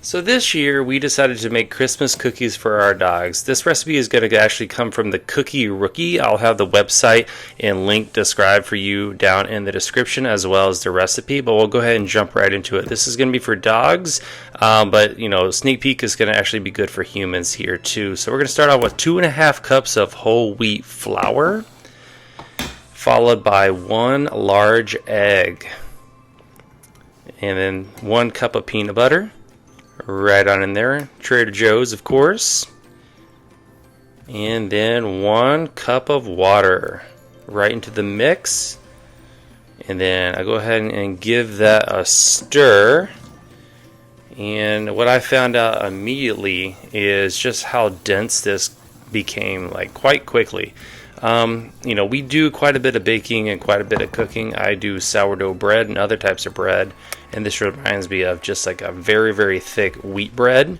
So this year we decided to make Christmas cookies for our dogs. This recipe is going to actually come from the Cookie Rookie. I'll have the website and link described for you down in the description as well as the recipe, but we'll go ahead and jump right into it. This is going to be for dogs, but sneak peek is going to actually be good for humans here too. So we're going to start off with 2.5 cups of whole wheat flour, followed by 1 large egg, and then 1 cup of peanut butter. Right on in there, Trader Joe's of course, and then 1 cup of water right into the mix, and then I go ahead and give that a stir. And what I found out immediately is just how dense this became, like quite quickly. We do quite a bit of baking and quite a bit of cooking. I do sourdough bread and other types of bread, and this reminds me of just like a very, very thick wheat bread.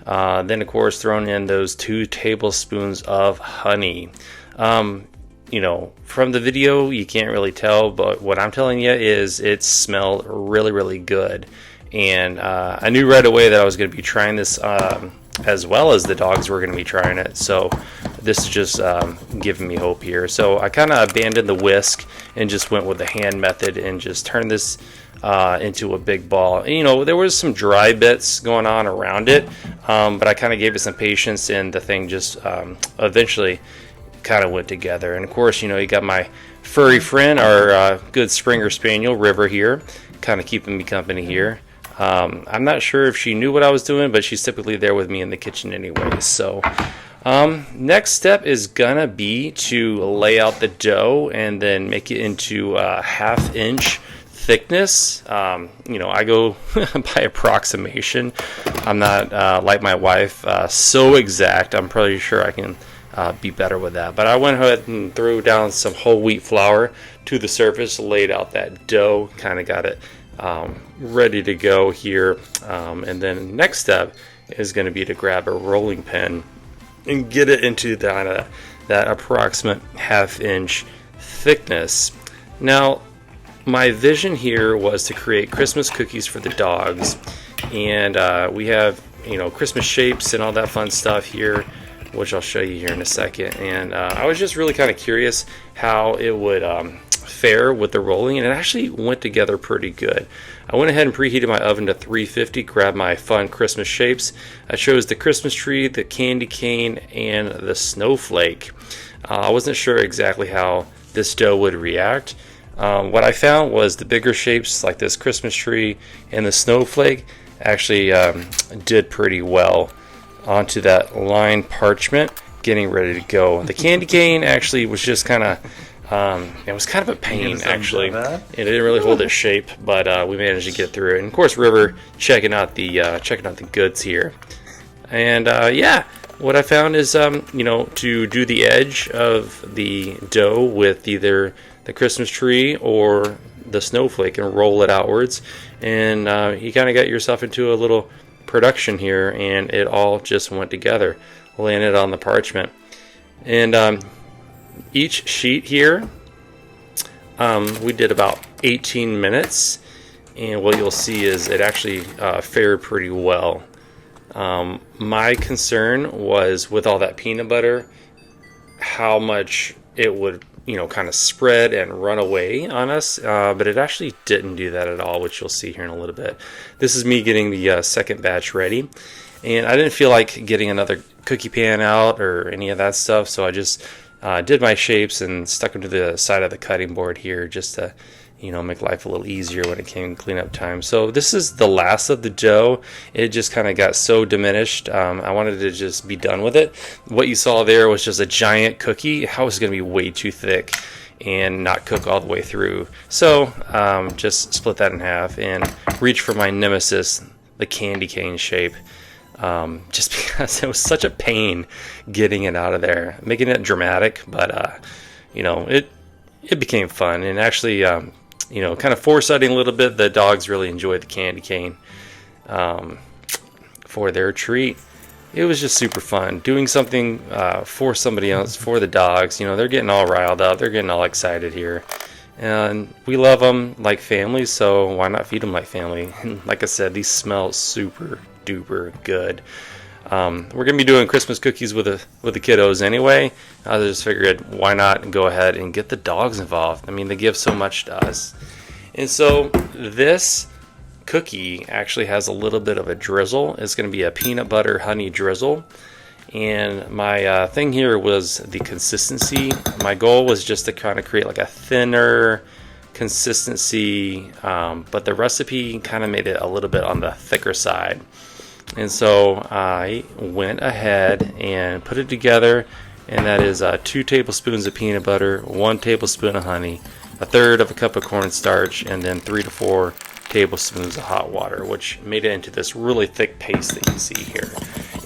Then, of course, thrown in those 2 tablespoons of honey. From the video, you can't really tell, but what I'm telling you is it smelled really, really good. And I knew right away that I was going to be trying this as well as the dogs were going to be trying it. So this is just giving me hope here. So I kind of abandoned the whisk and just went with the hand method and just turned this into a big ball. And, there was some dry bits going on around it, but I kind of gave it some patience, and the thing just eventually kind of went together. And of course, you got my furry friend, our good Springer Spaniel, River here, kind of keeping me company here. I'm not sure if she knew what I was doing, but she's typically there with me in the kitchen anyway. So next step is gonna be to lay out the dough and then make it into a 1/2 inch thickness. I go by approximation. I'm not like my wife so exact. I'm pretty sure I can be better with that. But I went ahead and threw down some whole wheat flour to the surface, laid out that dough, kind of got it ready to go here. And then next step is going to be to grab a rolling pin and get it into that approximate 1/2 inch thickness. Now, my vision here was to create Christmas cookies for the dogs, and we have Christmas shapes and all that fun stuff here, which I'll show you here in a second. And I was just really kind of curious how it would fare with the rolling, and it actually went together pretty good. I went ahead and preheated my oven to 350, grabbed my fun Christmas shapes. I chose the Christmas tree, the candy cane, and the snowflake. I wasn't sure exactly how this dough would react. What I found was the bigger shapes like this Christmas tree and the snowflake actually did pretty well onto that lined parchment, getting ready to go. The candy cane actually was just kind of it was kind of a pain, actually. It didn't really hold its shape, but we managed to get through it. And of course, River checking out the goods here. And what I found is to do the edge of the dough with either the Christmas tree or the snowflake and roll it outwards, and you kind of got yourself into a little production here, and it all just went together, laying it on the parchment. And each sheet here, we did about 18 minutes, and what you'll see is it actually fared pretty well. My concern was with all that peanut butter, how much it would kind of spread and run away on us, but it actually didn't do that at all, which you'll see here in a little bit. This is me getting the second batch ready, and I didn't feel like getting another cookie pan out or any of that stuff, so I just did my shapes and stuck them to the side of the cutting board here, just to make life a little easier when it came to cleanup time. So this is the last of the dough. It just kind of got so diminished. I wanted to just be done with it. What you saw there was just a giant cookie. How was going to be way too thick and not cook all the way through. So just split that in half and reach for my nemesis, the candy cane shape. Just because it was such a pain getting it out of there, making it dramatic, but it became fun, and actually kind of foresighting a little bit, the dogs really enjoyed the candy cane for their treat. It was just super fun doing something for somebody else, for the dogs. They're getting all riled up, they're getting all excited here, and we love them like family, so why not feed them like family? And like I said, these smell super duper good. We're gonna be doing Christmas cookies with the kiddos anyway. I just figured why not go ahead and get the dogs involved. I mean, they give so much to us. And so this cookie actually has a little bit of a drizzle. It's going to be a peanut butter honey drizzle. And my thing here was the consistency. My goal was just to kind of create like a thinner consistency, but the recipe kind of made it a little bit on the thicker side. And so I went ahead and put it together, and that is 2 tablespoons of peanut butter, 1 tablespoon of honey, 1/3 cup of cornstarch, and then 3 to 4 tablespoons of hot water, which made it into this really thick paste that you see here.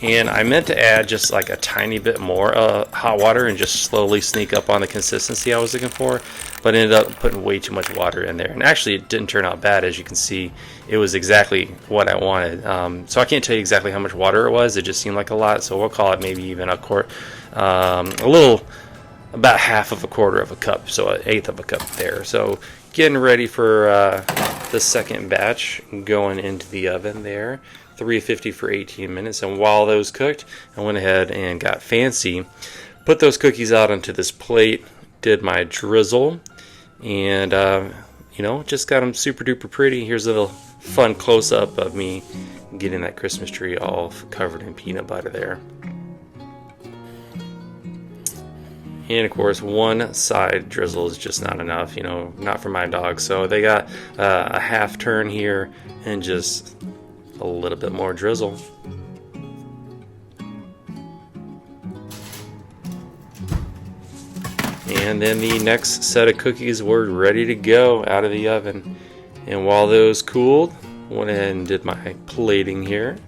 And I meant to add just like a tiny bit more hot water and just slowly sneak up on the consistency I was looking for, but ended up putting way too much water in there. And actually it didn't turn out bad. As you can see, it was exactly what I wanted. So I can't tell you exactly how much water it was. It just seemed like a lot, so we'll call it maybe even a quart, about half of a quarter of a cup, so 1/8 of a cup there. So getting ready for the second batch going into the oven there, 350 for 18 minutes. And while those cooked, I went ahead and got fancy, put those cookies out onto this plate, did my drizzle, and you know, just got them super duper pretty. Here's a little fun close-up of me getting that Christmas tree all covered in peanut butter there. And of course, one side drizzle is just not enough, you know, not for my dogs. So they got a half turn here and just a little bit more drizzle. And then the next set of cookies were ready to go out of the oven. And while those cooled, went ahead and did my plating here.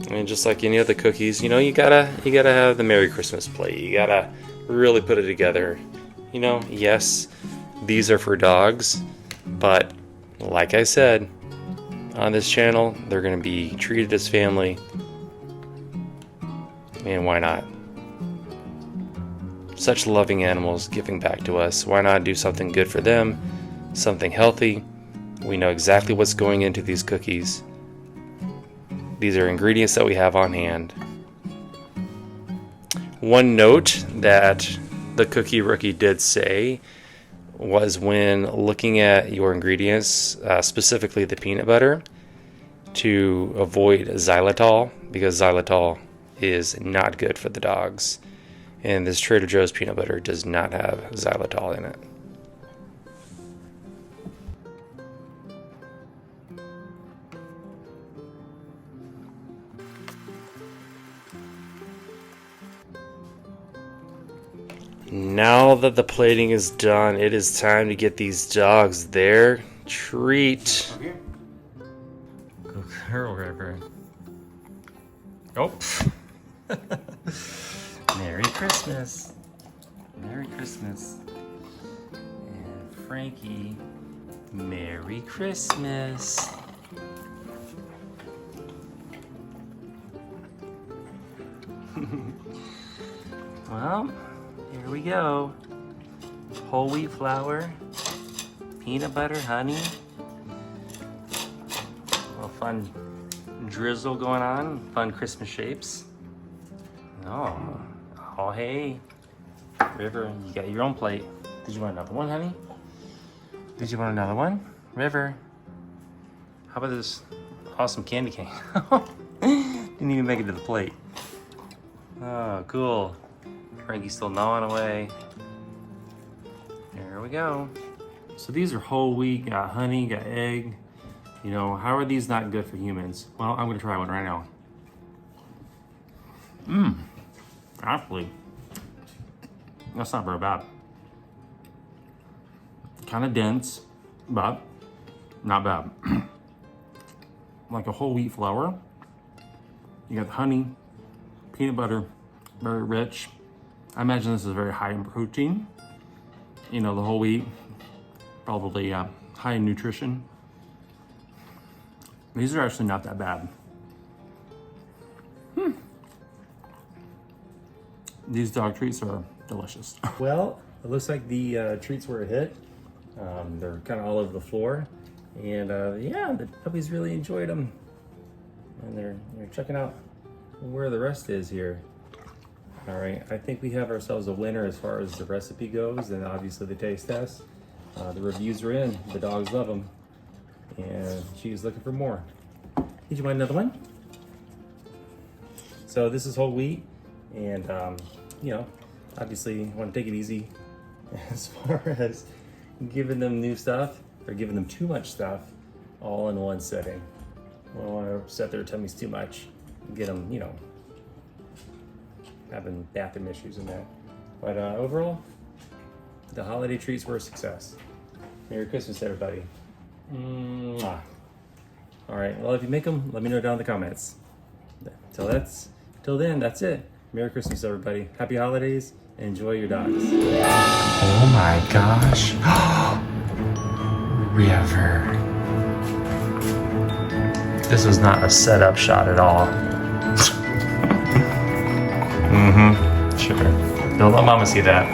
And just like any other cookies, you know, you gotta have the Merry Christmas plate. You gotta really put it together. You know, yes, these are for dogs, but like I said, on this channel, they're gonna be treated as family. And why not? Such loving animals giving back to us. Why not do something good for them? Something healthy. We know exactly what's going into these cookies. These are ingredients that we have on hand. One note that the Cookie Rookie did say was when looking at your ingredients, specifically the peanut butter, to avoid xylitol, because xylitol is not good for the dogs. And this Trader Joe's peanut butter does not have xylitol in it. Now that the plating is done, it is time to get these dogs their treat. Okay. Oh. Merry Christmas. Merry Christmas. And Frankie, Merry Christmas. Well, here we go. Whole wheat flour, peanut butter, honey. A little fun drizzle going on, fun Christmas shapes. Oh, hey. River, you got your own plate. Did you want another one, honey? Did you want another one? River, how about this awesome candy cane? Didn't even make it to the plate. Oh, cool. Frankie's still gnawing away. There we go. So these are whole wheat, got honey, got egg. You know, how are these not good for humans? Well, I'm gonna try one right now. Actually, that's not very bad. Kind of dense, but not bad. Like a whole wheat flour. You got honey, peanut butter, very rich. I imagine this is very high in protein. You know, the whole wheat, probably high in nutrition. These are actually not that bad. These dog treats are delicious. Well, it looks like the treats were a hit. They're kind of all over the floor. And yeah, the puppies really enjoyed them. And they're checking out where the rest is here. All right, I think we have ourselves a winner as far as the recipe goes, and obviously the taste test. The reviews are in. The dogs love them, and she's looking for more. Did you want another one? So this is whole wheat, and you know, obviously you want to take it easy as far as giving them new stuff or giving them too much stuff all in one setting. We don't want to upset their tummies too much, get them, you know, having bathroom issues and that. But overall, the holiday treats were a success. Merry Christmas, everybody. Mwah. All right, well, if you make them, let me know down in the comments. Till then, that's it. Merry Christmas, everybody. Happy holidays, and enjoy your dogs. Oh my gosh. River. This was not a setup shot at all. Sure. Don't let mama see that.